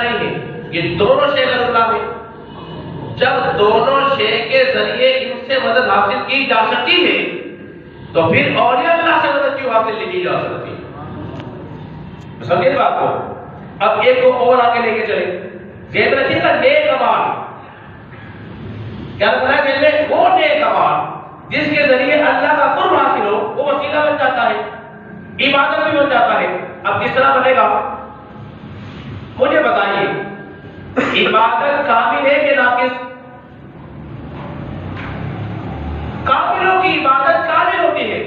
نہیں ہے، یہ دونوں شے غیر اللہ ہے۔ جب دونوں شے کے ذریعے ان سے مدد حاصل کی جا سکتی ہے تو پھر اولیاء اللہ سے مدد کیوں حاصل نہیں کی جا سکتی؟ سمجھے اس بات کو؟ اب ایک کو اور آگے لے کے چلے، ذہن رکھیے گا نیک اعمال، کیا رکھنا ہے ذہن میں؟ وہ نیک اعمال جس کے ذریعے اللہ کا قرب حاصل ہو، وہ وسیلہ بن جاتا ہے، عبادت بھی بن جاتا ہے۔ اب کس طرح بنے گا؟ مجھے بتائیے، عبادت کامل ہے کہ ناقص؟ کاملوں کی عبادت کامل ہوتی ہے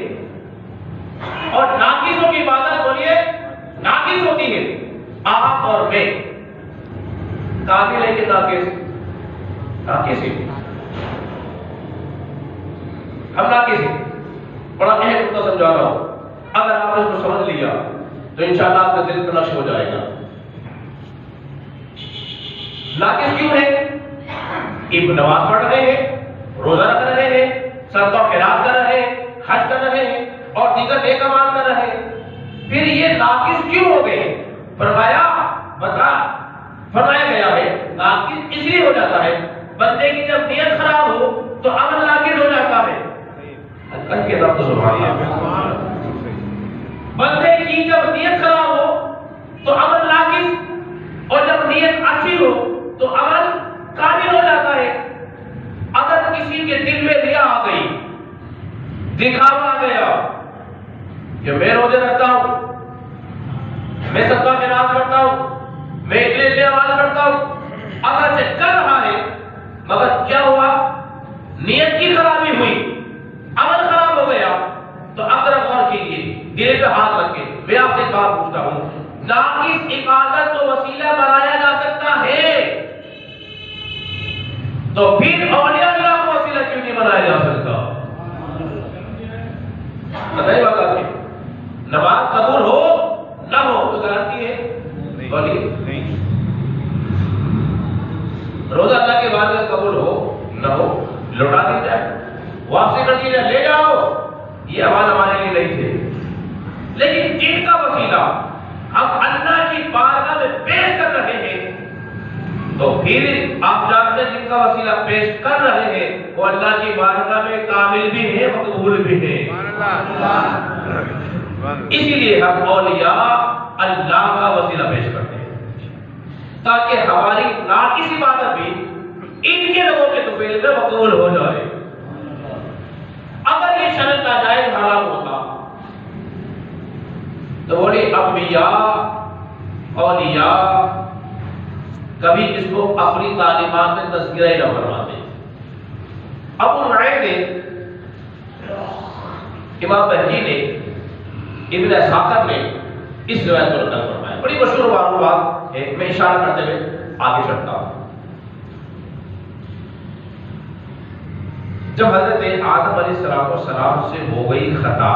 اور ناقصوں کی عبادت بولیے ناقص ہوتی ہے۔ آپ اور میں کامل ہے کہ ناقص؟ ناقص ہے، ہم ناقص ہیں۔ بڑا اہم نقطہ سمجھا رہا ہوں، اگر آپ نے اس کو سمجھ لیا تو انشاءاللہ آپ کا دل پر نقش ہو جائے گا۔ ناقص کیوں ہے؟ نماز پڑھ رہے ہیں، روزہ رکھ رہے ہیں، صدقہ و خیرات کر رہے ہیں، حج کر رہے ہیں اور دیگر نیک اعمال کر رہے ہیں، پھر یہ ناقص کیوں ہو گئے؟ فرمایا گیا ہے ناقص اس لیے ہو جاتا ہے، بندے کی جب نیت خراب ہو تو عمل ناقص ہو جاتا ہے۔ اللہ کے رب سبحان اللہ، بندے کی جب نیت خراب ہو تو عمل ناقص، اور جب نیت اچھی ہو تو عمل کامل ہو جاتا ہے۔ اگر کسی کے دل میں ریا آ گئی، دکھاوا آ گیا کہ میں روزے رکھتا ہوں، میں صدقہ خیرات کرتا ہوں، میں اتنے نماز پڑھتا ہوں، اگر سے کر رہا ہے مگر کیا ہوا؟ نیت کی خرابی ہوئی، عمل خراب ہو گیا، تو اب ذرا غور کیجیے، دل پہ ہاتھ رکھ کے میں آپ سے ایک بات پوچھتا ہوں، ناقص عبادت کو وسیلہ بنایا جا سکتا ہے تو پھر اولیاء اللہ کو وسیلہ کیوں نہیں بنایا جا سکتا؟ بتائیے بات آپ کی، نماز قبول ہو نہ ہو تو گارنٹی ہے؟ بولیے، روزہ اللہ کے بعد قبول ہو نہ ہو لوٹا دی جائے، واپسی کر دی جائے، لے جاؤ، یہ اعمال ہمارے لیے نہیں تھے، لیکن جن کا وسیلہ ہم اللہ کی بارگاہ میں پیش کر رہے ہیں تو پھر آپ جانتے ہیں جن کا وسیلہ پیش کر رہے ہیں وہ اللہ کی بارگاہ میں کامل بھی ہے، مقبول بھی ہے۔ اسی لیے ہم اولیاء اللہ کا وسیلہ پیش کرتے ہیں تاکہ ہماری ناقص عبادت بھی ان کے لوگوں کے توفیل میں مقبول ہو جائے۔ اگر یہ شرط ناجائز حرام ہوتا تو بولے انبیاء اولیاء کبھی اس کو اپنی تعلیمات میں تذکرہ ہی نہ فرماتے۔ ابو نعیم نے، امام بہجی نے، ابن اسحاق نے اس روایت کو نقل فرمایا، بڑی مشہور بات ہے، میں اشارہ کرتے ہوئے آگے چڑھتا ہوں۔ جب حضرت آدم علیہ السلام سے ہو گئی خطا،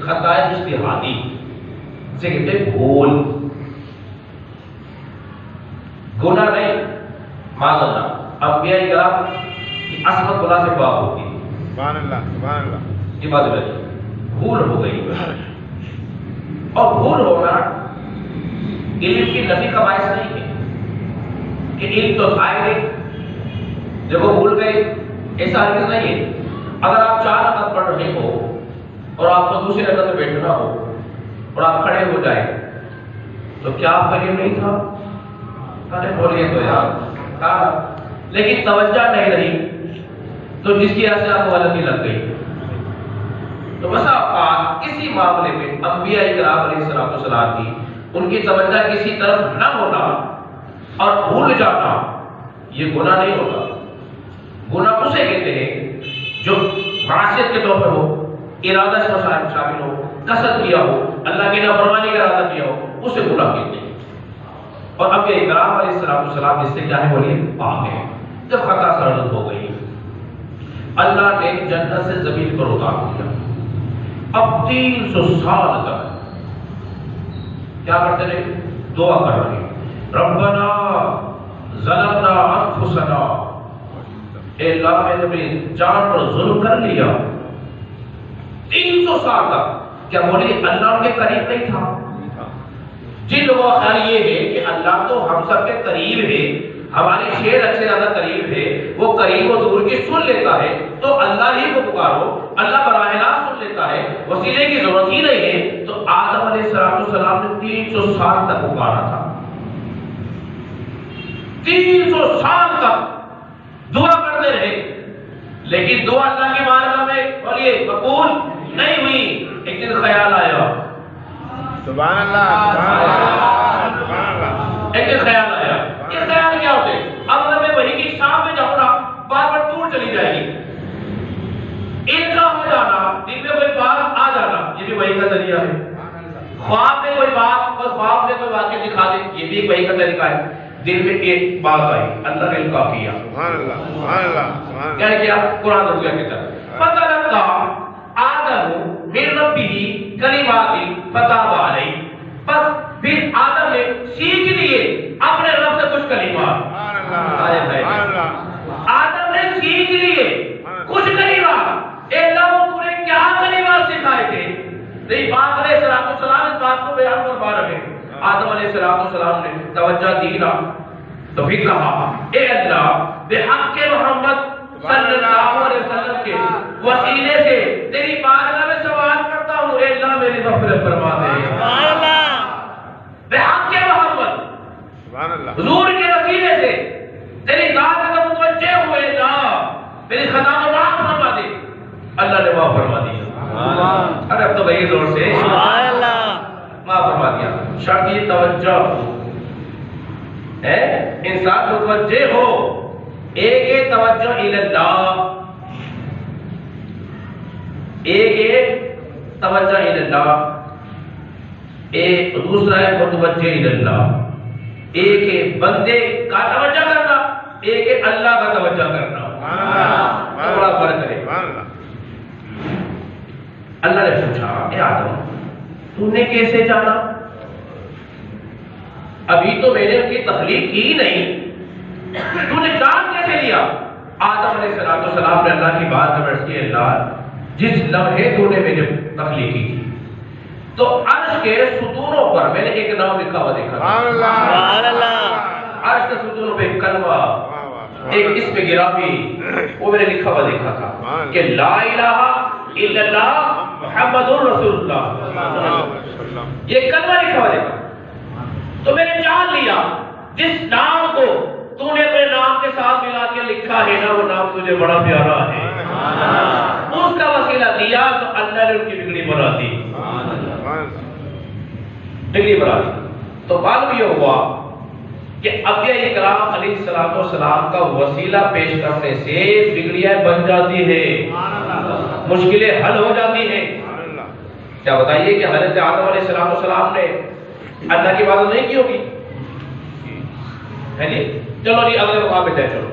خطا اجتہادی جسے کہتے ہیں بھول، گناہ نہیں، معاذ اللہ، انبیاء کرام کی عصمت گناہ سے پاک ہوتی ہے، سبحان اللہ سبحان اللہ، یہ بات ہے، بھول ہو گئی، اور بھول ہونا علم کی نفی کا باعث نہیں ہے کہ علم تو تھا ہی نہیں، جب وہ بھول گئے، ایسا ہرگز نہیں ہے۔ اگر آپ 4 رکعت پڑھ رہے ہو اور آپ کو دوسری رکعت میں بیٹھنا ہو اور آپ کھڑے ہو جائیں تو کیا آپ کا علم نہیں تھا؟ ارے بولیے تو یار، ہاں، لیکن توجہ نہیں رہی تو جس کی وجہ سے آپ کو غلطی لگ گئی۔ تو بس آپ کسی معاملے میں انبیاء کرام علیہ السلام کی ان کی توجہ کسی طرف نہ ہونا اور بھول جانا یہ گناہ نہیں ہوتا۔ گناہ اسے کہتے ہیں جو معصیت کے طور پر ہو، ارادہ اس میں شامل ہو، قصد کیا ہو، اللہ کی نافرمانی کا ارادہ کیا ہو، اسے گناہ کہتے ہیں۔ اور انبیاء کرام علیہ السلام اس سے کیا ہے بولیے؟ پاک ہے۔ جب خطا سرزد ہو گئی، اللہ نے جنت سے زمین پر اتار دیا، اب 300 سال تک کیا کرتے رہے؟ دعا کر رہے، ربنا ظلمنا انفسنا، اے اللہ میں نے اپنی جان پر ظلم کر لیا۔ 300 سال تک کیا بولے اللہ ان کے قریب نہیں تھا؟ جن لوگوں کا خیال یہ ہے کہ اللہ تو ہم سب کے قریب ہے، ہماری شیر اچھے زیادہ قریب ہے، وہ قریب و دور کی سن لیتا ہے، تو اللہ ہی کو پکارو، اللہ براہ راست سن لیتا ہے، وسیلے کی ضرورت ہی نہیں ہے، تو آدم علیہ السلام نے 300 سال تک پکارا تھا، 300 سال تک دعا کرتے رہے، لیکن دعا اللہ کی بارگاہ میں اور یہ قبول نہیں ہوئی۔ ایک دن خیال آیا، سبحان اللہ، سبحان اللہ، سبحان اللہ، ایک دن خیال آیا، یہ خیال کیا ہوتے؟ اب اگر میں وہی کی شام میں جاؤں نا بار بار دور چلی جائے گی، ان کا ہو جانا، دن میں کوئی بات آ جانا، یہ بھی وہی کا طریقہ ہے۔ خواب میں کوئی بات اور خواب میں کوئی واقعہ دکھا دے، یہ بھی ایک وہی کا طریقہ ہے۔ دل میں ایک بات آئی، اللہ نے کا کیا، سبحان اللہ، سبحان اللہ، سبحان اللہ، کیا کیا؟ قرآن رسول کی طرف فتلقى آدم من ربه کلمات فتاب علیہ، بس پھر آدم نے سیکھ لیے اپنے رب سے کچھ کلمات، سبحان اللہ، آدم نے سیکھ لیے کچھ کلمات۔ اے اللہ وہ تمہیں کیا کلمات سکھائے تھے؟ نہیں، پاک علیہ السلام اس بات کو بیان فرما رہے ہیں۔ آدم علیہ السلام نے توجہ دی نا، تو پھر کہا اے اللہ بحق محمد صلی اللہ علیہ وسلم کے وسیلے سے تیری بارگاہ میں سوال کرتا ہوں، اے اللہ میری مغفرت فرما دے۔ سبحان اللہ، بحق محمد، سبحان اللہ، حضور کے وسیلے سے تیری ذات کا متوجہ ہوئے، اللہ میری خطا کو معاف فرما دے۔ اللہ نے معاف فرما دیا۔ ارے اب تو بھائی زور سے سبحان اللہ، معاف فرما دیا۔ شرط یہ توجہ ہے، انسان متوجہ ہو، ایک توجہ اللہ، ایک توجہ اللہ، ایک دوسرا ہے متوجہ اللہ، ایک بندے کا توجہ کرنا، ایک اللہ کا توجہ کرنا، بڑا فرق ہے۔ سبحان اللہ، اللہ نے پوچھا اے آدم تو نے کیسے جانا؟ ابھی تو میں نے ان کی تخلیق کی ہی نہیں، تو نے جان کیسے لیا؟ آدم علیہ السلام نے اللہ کی بات میں عرض کی، اللہ جس لمحے تو نے میری تخلیق کی تھی تو عرش کے ستونوں پر میں نے ایک نام لکھا ہوا دیکھا تھا، سبحان اللہ، عرش کے ستونوں پہ ایک کلمہ، ایک اسم گرامی وہ میں نے لکھا ہوا دیکھا تھا کہ لا الہ الا اللہ محمد رسول اللہ، یہ کلمہ لکھا ہوا دیکھا۔ تو میں نے جان لیا جس نام کو تو نے اپنے نام کے ساتھ ملا کے لکھا ہے نا، وہ نام تجھے بڑا پیارا ہے، اس کا وسیلہ دیا تو اللہ نے ان کی بگڑی بنا دی، بگڑی بنا دی۔ تو معلوم یہ ہوا کہ انبیاء اکرام علیہ السلام کا وسیلہ پیش کرنے سے بگڑیاں بن جاتی ہے، مشکلیں حل ہو جاتی ہیں۔ کیا بتائیے کہ حضرت آدم علیہ السلام نے اللہ کی عبادت نہیں کی ہوگی؟ ہے جی؟ چلو جی اگلے مقام پہ طے چلو۔